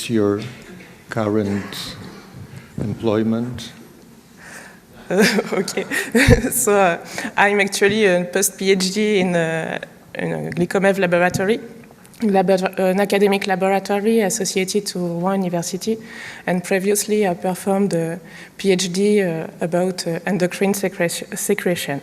What's your current employment? Okay, so I'm actually a post-PhD in a glycomev laboratory, an academic laboratory associated to Rouen University, and previously I performed a PhD about endocrine secretion.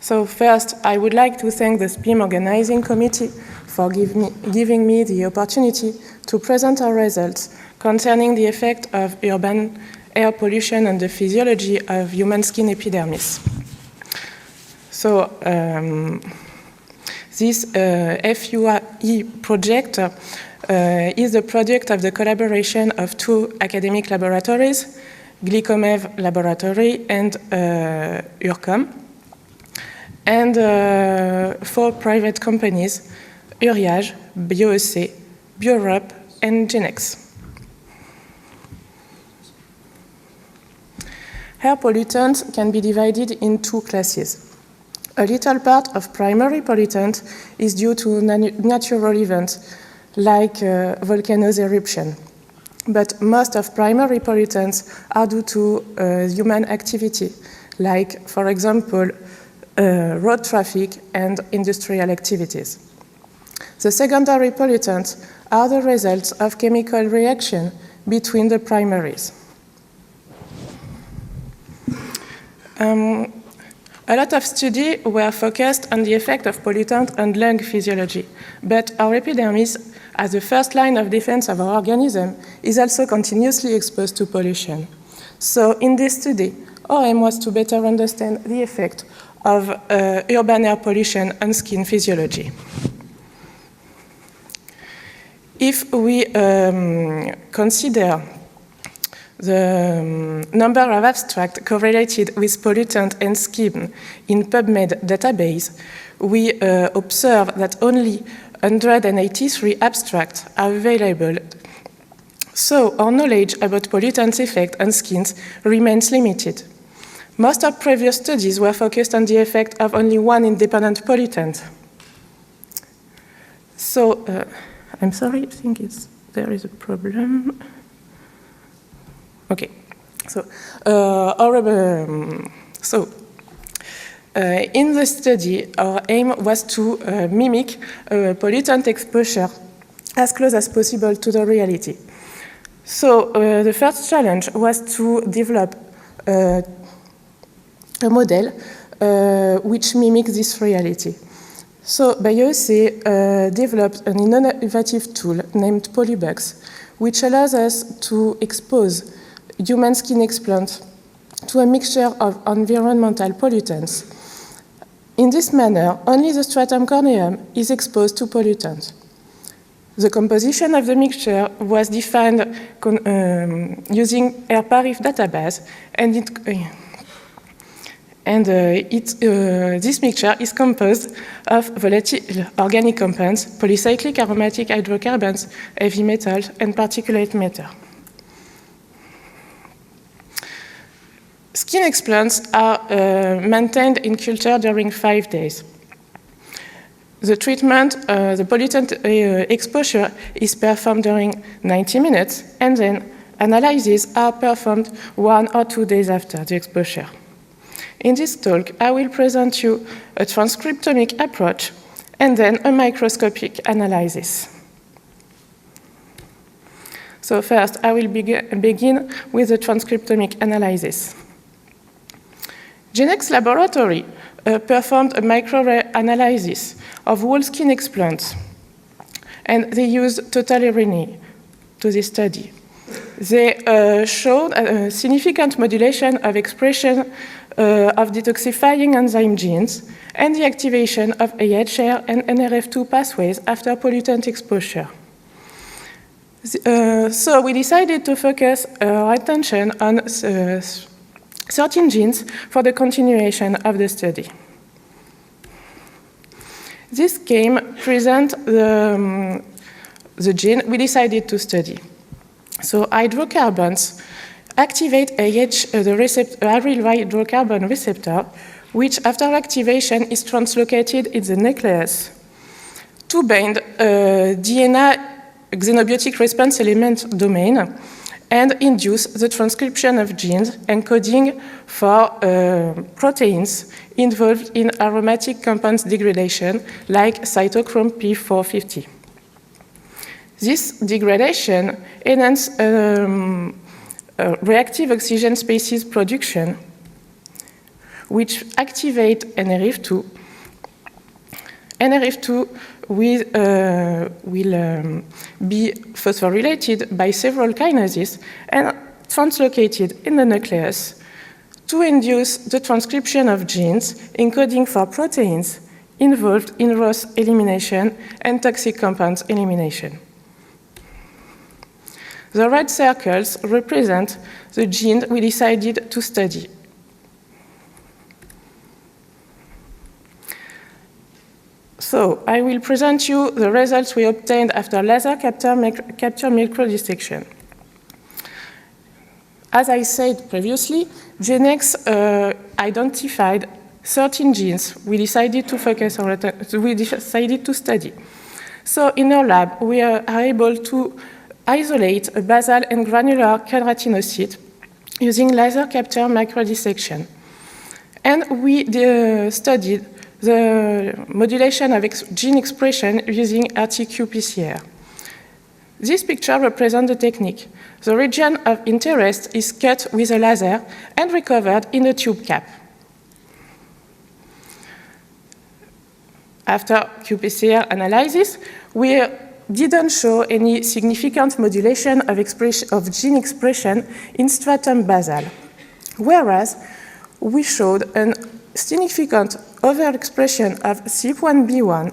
So first, I would like to thank the SPIM organizing committee for giving me the opportunity to present our results concerning the effect of urban air pollution on the physiology of human skin epidermis. So this FUE project is the product of the collaboration of two academic laboratories, Glycomev Laboratory and URCOM, and 4 private companies, Uriage, BioEC, BioEurope, and Genex. Air pollutants can be divided in 2 classes. A little part of primary pollutant is due to natural events, like volcanoes eruption. But most of primary pollutants are due to human activity, like, for example, road traffic and industrial activities. The secondary pollutants are the results of chemical reaction between the primaries. A lot of studies were focused on the effect of pollutant on lung physiology, but our epidermis, as the first line of defense of our organism, is also continuously exposed to pollution. So in this study, our aim was to better understand the effect of urban air pollution on skin physiology. If we consider the number of abstracts correlated with pollutant and skin in PubMed database, we observe that only 183 abstracts are available. So our knowledge about pollutants' effect on skins remains limited. Most of previous studies were focused on the effect of only one independent pollutant. So, I'm sorry, I think there is a problem. Okay, so in the study, our aim was to mimic pollutant exposure as close as possible to the reality. So the first challenge was to develop a model which mimics this reality. So BioEC developed an innovative tool named Polybugs, which allows us to expose human skin explants to a mixture of environmental pollutants. In this manner, only the stratum corneum is exposed to pollutants. The composition of the mixture was defined using AirParif database, and this mixture is composed of volatile organic compounds, polycyclic aromatic hydrocarbons, heavy metals, and particulate matter. Skin explants are maintained in culture during 5 days. The treatment, the pollutant exposure is performed during 90 minutes, and then analyses are performed 1 or 2 days after the exposure. In this talk, I will present you a transcriptomic approach and then a microscopic analysis. So first, I will begin with the transcriptomic analysis. Genex laboratory performed a microarray analysis of whole skin explants, and they used total RNA to this study. They showed a significant modulation of expression of detoxifying enzyme genes and the activation of AHR and NRF2 pathways after pollutant exposure. So we decided to focus our attention on 13 genes for the continuation of the study. This scheme presents the gene we decided to study. So hydrocarbons activate the aryl hydrocarbon receptor, which after activation is translocated in the nucleus to bind DNA xenobiotic response element domain and induce the transcription of genes encoding for proteins involved in aromatic compounds degradation, like cytochrome P450. This degradation enhances reactive oxygen species production, which activate NRF2. NRF2 will be phosphorylated by several kinases and translocated in the nucleus to induce the transcription of genes encoding for proteins involved in ROS elimination and toxic compounds elimination. The red circles represent the gene we decided to study. So I will present you the results we obtained after laser capture microdissection. As I said previously, GenX identified 13 genes we decided to focus on, we decided to study. So in our lab, we are able to isolate a basal and granular keratinocyte using laser capture microdissection. And we studied the modulation of gene expression using RT-qPCR. This picture represents the technique. The region of interest is cut with a laser and recovered in a tube cap. After qPCR analysis, we didn't show any significant modulation of gene expression in stratum basal, whereas we showed a significant overexpression of CYP1B1,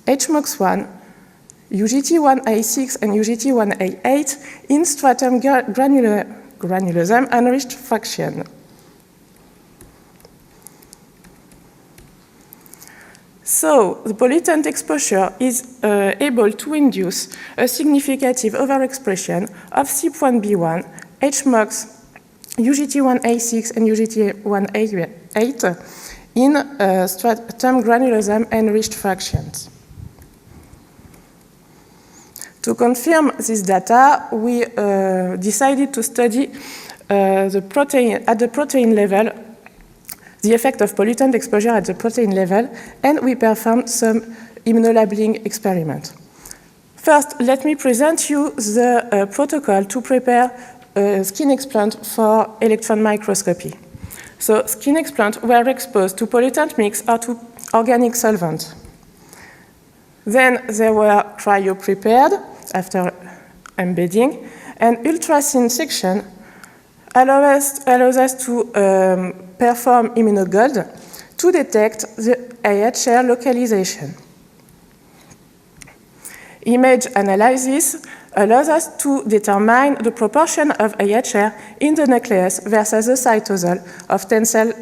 HMOX1, UGT1A6 and UGT1A8 in stratum granulosum enriched fraction. So the pollutant exposure is able to induce a significant overexpression of CYP1B1, HMOX, UGT1A6 and UGT1A8 in stratum granulosum enriched fractions. To confirm this data, we decided to study at the protein level, the effect of pollutant exposure at the protein level, and we performed some immunolabeling experiment. First, let me present you the protocol to prepare a skin explant for electron microscopy. So skin explants were exposed to pollutant mix or to organic solvent. Then they were cryo-prepared after embedding, and ultra-thin section allows us to perform immunogold to detect the AHR localization. Image analysis allows us to determine the proportion of AHR in the nucleus versus the cytosol of 10 cells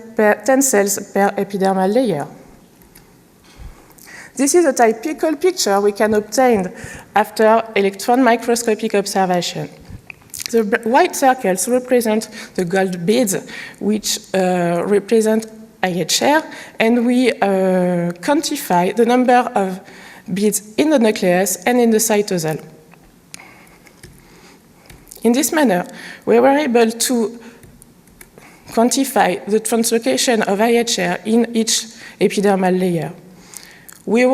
per epidermal layer. This is a typical picture we can obtain after electron microscopic observation. The white circles represent the gold beads, which represent AHR, and we quantify the number of beads in the nucleus and in the cytosol. In this manner, we were able to quantify the translocation of AHR in each epidermal layer. We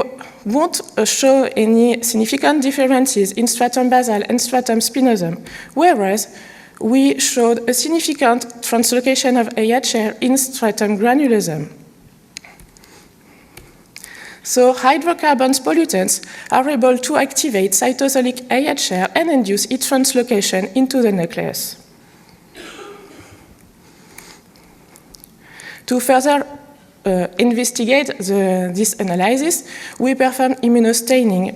won't show any significant differences in stratum basal and stratum spinosum, whereas we showed a significant translocation of AHR in stratum granulosum. So hydrocarbons pollutants are able to activate cytosolic AHR and induce its translocation into the nucleus. To further investigate this analysis, we performed immunostaining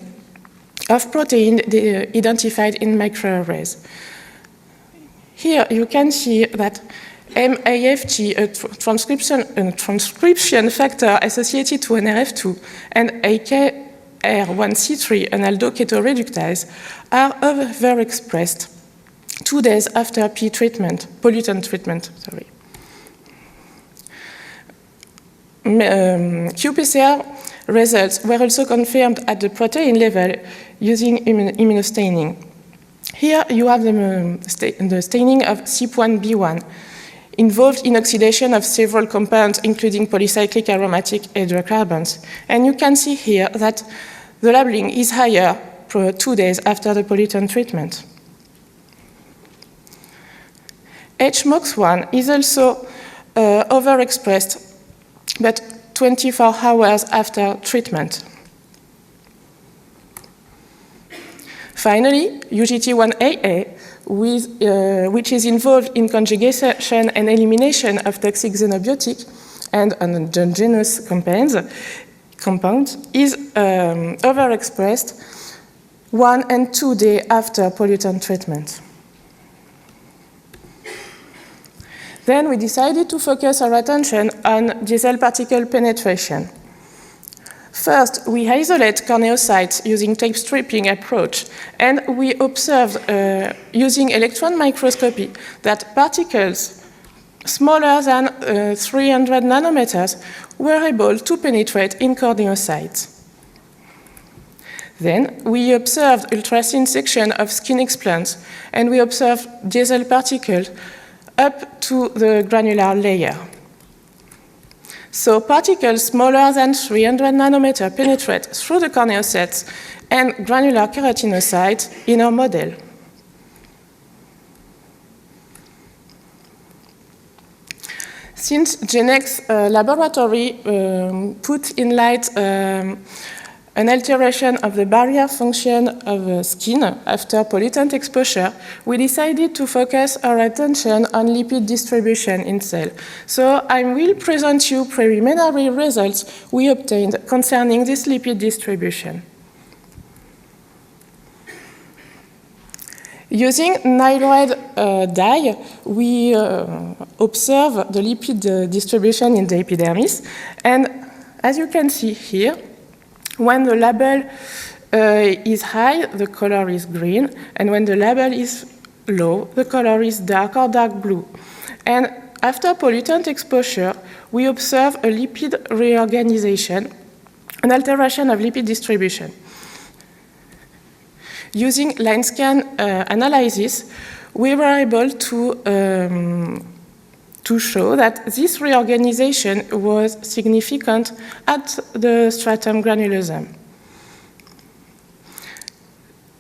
of protein identified in microarrays. Here you can see that MAFG, a transcription factor associated to NRF2, and AKR1C3, an aldoketoreductase, are overexpressed 2 days after pollutant treatment. qPCR results were also confirmed at the protein level using immunostaining. Here you have the staining of SPIM18, involved in oxidation of several compounds, including polycyclic aromatic hydrocarbons. And you can see here that the labeling is higher 2 days after the pollutant treatment. HMOX1 is also overexpressed, but 24 hours after treatment. Finally, UGT1AA, which is involved in conjugation and elimination of toxic xenobiotic and endogenous compounds, is overexpressed 1 and 2 days after pollutant treatment. Then we decided to focus our attention on diesel particle penetration. First, we isolate corneocytes using tape stripping approach, and we observed using electron microscopy that particles smaller than 300 nanometers were able to penetrate in corneocytes. Then we observed ultra-thin section of skin explants, and we observed diesel particles up to the granular layer. So particles smaller than 300 nanometers penetrate through the corneocytes and granular keratinocytes in our model. Since Genex laboratory put in light an alteration of the barrier function of skin after pollutant exposure, we decided to focus our attention on lipid distribution in cell. So I will present you preliminary results we obtained concerning this lipid distribution. Using niloid dye, we observe the lipid distribution in the epidermis, and as you can see here, when the label is high, the color is green, and when the label is low, the color is dark or dark blue. And after pollutant exposure, we observe a lipid reorganization, an alteration of lipid distribution. Using line scan analysis, we were able to show that this reorganization was significant at the stratum granulosum.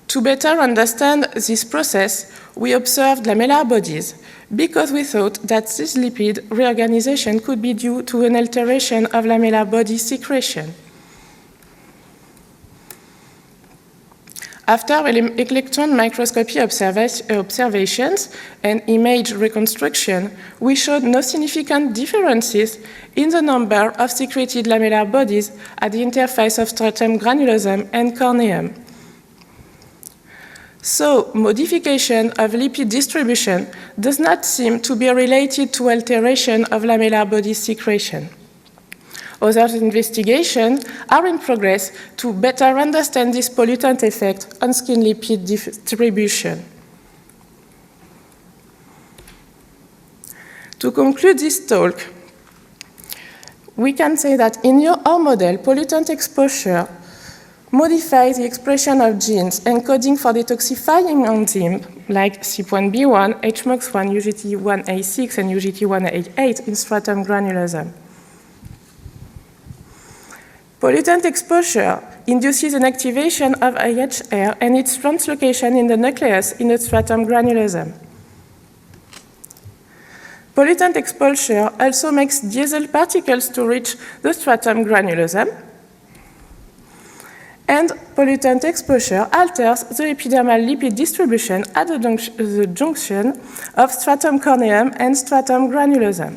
To better understand this process, we observed lamellar bodies because we thought that this lipid reorganization could be due to an alteration of lamellar body secretion. After electron microscopy observations and image reconstruction, we showed no significant differences in the number of secreted lamellar bodies at the interface of stratum granulosum and corneum. So, modification of lipid distribution does not seem to be related to alteration of lamellar body secretion. Other investigations are in progress to better understand this pollutant effect on skin lipid distribution. To conclude this talk, we can say that in our model, pollutant exposure modifies the expression of genes encoding for detoxifying enzyme like CYP1B1, HMOX1, UGT1A6, and UGT1A8 in stratum granulosum. Pollutant exposure induces an activation of IHR and its translocation in the nucleus in the stratum granulosum. Pollutant exposure also makes diesel particles to reach the stratum granulosum, and pollutant exposure alters the epidermal lipid distribution at the junction of stratum corneum and stratum granulosum.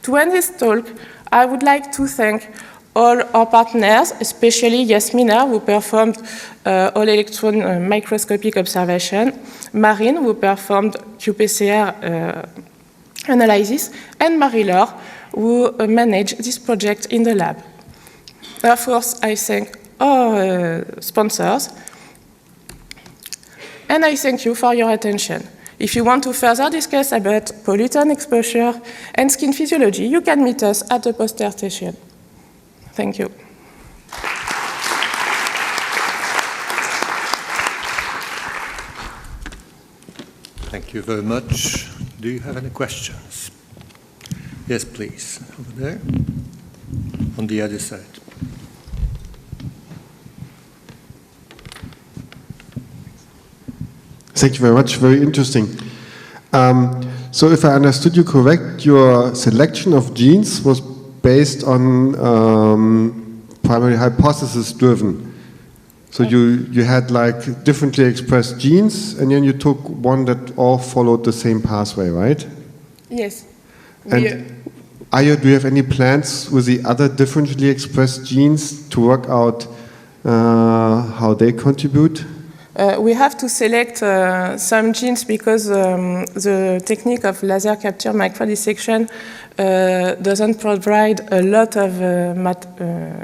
To end this talk, I would like to thank all our partners, especially Yasmina, who performed all electron microscopic observation, Marine, who performed qPCR analysis, and Marie-Laure, who managed this project in the lab. Of course, I thank all sponsors, and I thank you for your attention. If you want to further discuss about pollutant exposure and skin physiology, you can meet us at the poster station. Thank you. Thank you very much. Do you have any questions? Yes, please. Over there. On the other side. Thank you very much. Very interesting. So if I understood you correct, your selection of genes was based on primary hypothesis driven. So you had like differently expressed genes, and then you took one that all followed the same pathway, right? Yes. And do you have any plans with the other differently expressed genes to work out how they contribute? We have to select some genes because the technique of laser capture microdissection doesn't provide a lot of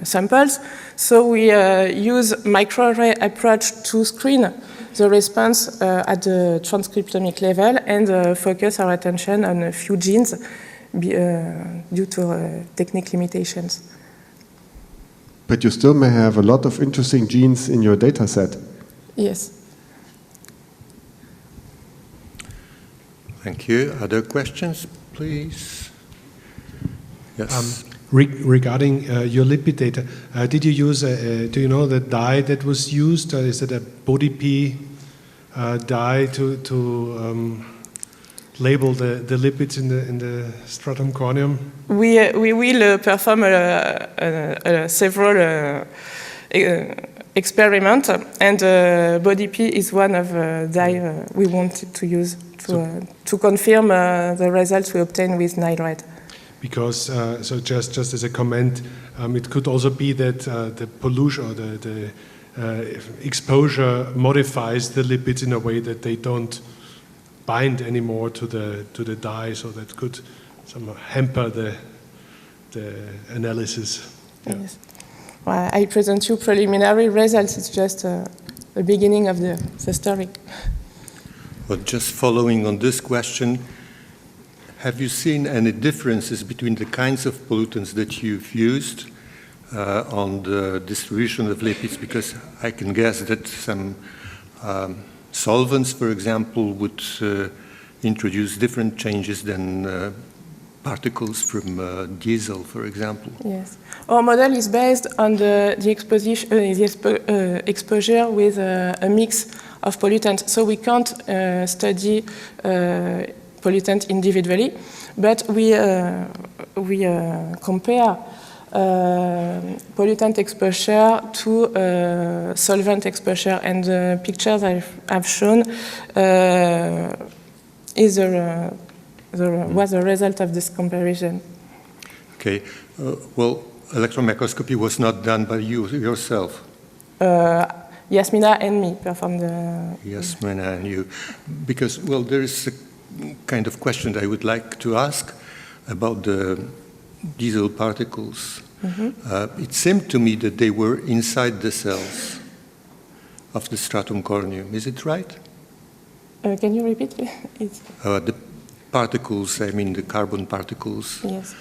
samples. So we use microarray approach to screen the response at the transcriptomic level and focus our attention on a few genes due to technique limitations. But you still may have a lot of interesting genes in your data set. Yes. Thank you. Other questions, please? Yes. Regarding your lipid data, did you use, do you know the dye that was used? Is it a BODP dye to label the lipids in the stratum corneum? We will perform several experiment, and BODP is one of the dye we wanted to use to confirm the results we obtained with NIRAD. Because, so just as a comment, it could also be that the pollution or the exposure modifies the lipids in a way that they don't bind anymore to the dye, so that could somehow hamper the analysis. Yeah. Yes. Well, I present you preliminary results. It's just the beginning of the story. Well, just following on this question, have you seen any differences between the kinds of pollutants that you've used on the distribution of lipids? Because I can guess that some solvents, for example, would introduce different changes than particles from diesel, for example. Yes. Our model is based on the exposure with a mix of pollutants. So we can't study pollutant individually, but we compare pollutant exposure to solvent exposure, and the pictures I've shown was the result of this comparison. Okay. Well, electron microscopy was not done by you yourself. Yasmina and me performed the... Yasmina and you. Because, well, there is a kind of question I would like to ask about the diesel particles. Mm-hmm. It seemed to me that they were inside the cells of the stratum corneum. Is it right? Can you repeat? The particles, I mean the carbon particles, yes,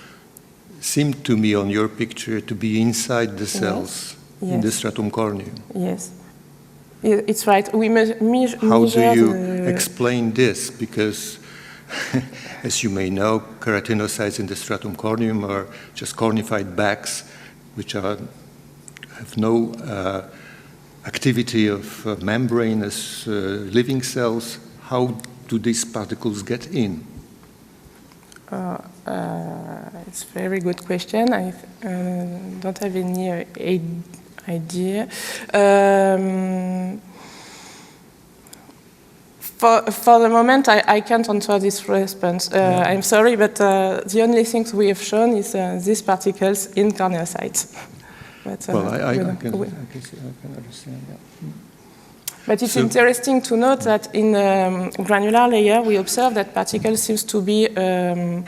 seemed to me on your picture to be inside the cells, yes, in the stratum corneum. Yes, it's right. We How do you explain this? Because, as you may know, keratinocytes in the stratum corneum are just cornified bags, which have no activity of membrane as living cells. How do these particles get in? It's a very good question. I don't have any idea. For the moment, I can't answer this response. I'm sorry, but the only things we have shown is these particles in corneocytes. But, well, I can understand that. But it's interesting to note that in granular layer, we observe that particles seems to be in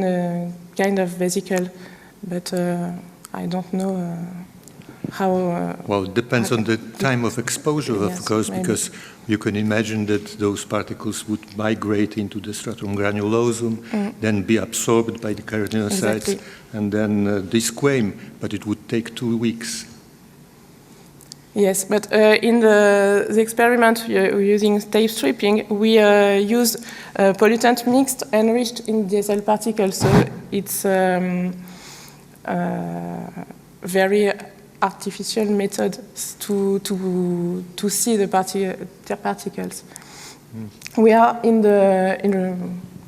a kind of vesicle, but I don't know. how... Well, it depends on the time of exposure, of Yes, course, maybe. because you can imagine that those particles would migrate into the stratum granulosum, then be absorbed by the keratinocytes, Exactly. and then desquame, but it would take 2 weeks. Yes, but in the experiment using tape stripping, we use pollutant mixed enriched in diesel particles, so it's very artificial method to see the particles. We are in a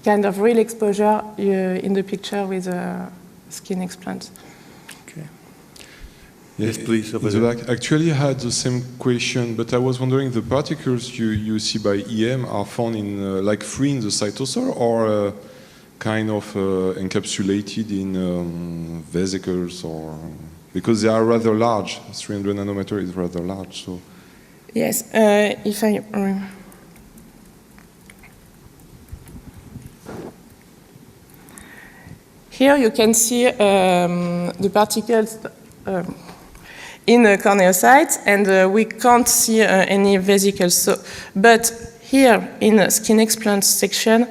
kind of real exposure in the picture with skin explants. Okay. Yes, please. In the back. Actually, I had the same question, but I was wondering, the particles you see by EM are found in like free in the cytosol, or kind of encapsulated in vesicles, or because they are rather large. 300 nanometer is rather large. So Yes, if I... Here you can see the particles in the corneocytes, and we can't see any vesicles. So, but here in the skin explants section,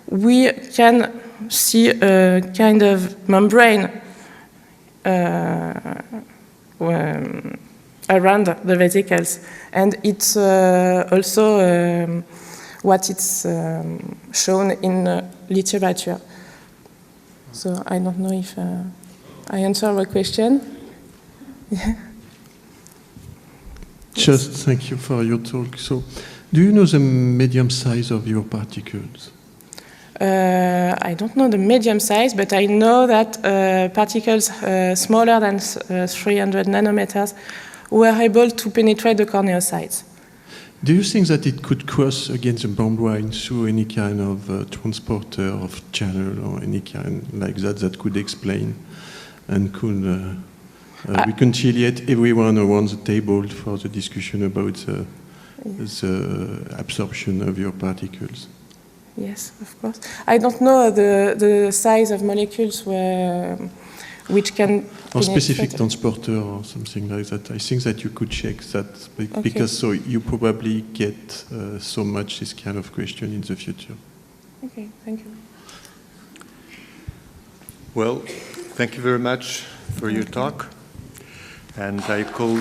we can see a kind of membrane around the vesicles, and it's also what it's shown in literature. So I don't know if I answer your question. Just thank you for your talk. So, do you know the medium size of your particles? I don't know the medium size, but I know that particles smaller than 300 nanometers were able to penetrate the corneocytes. Do you think that it could cross against the membrane through any kind of transporter of channel or any kind like that that could explain and could reconciliate everyone around the table for the discussion about the absorption of your particles? Yes, of course. I don't know the size of molecules which can... Or specific transporter or something like that. I think that you could check that, because so you probably get so much this kind of question in the future. Okay, thank you. Well, thank you very much for your talk. And I call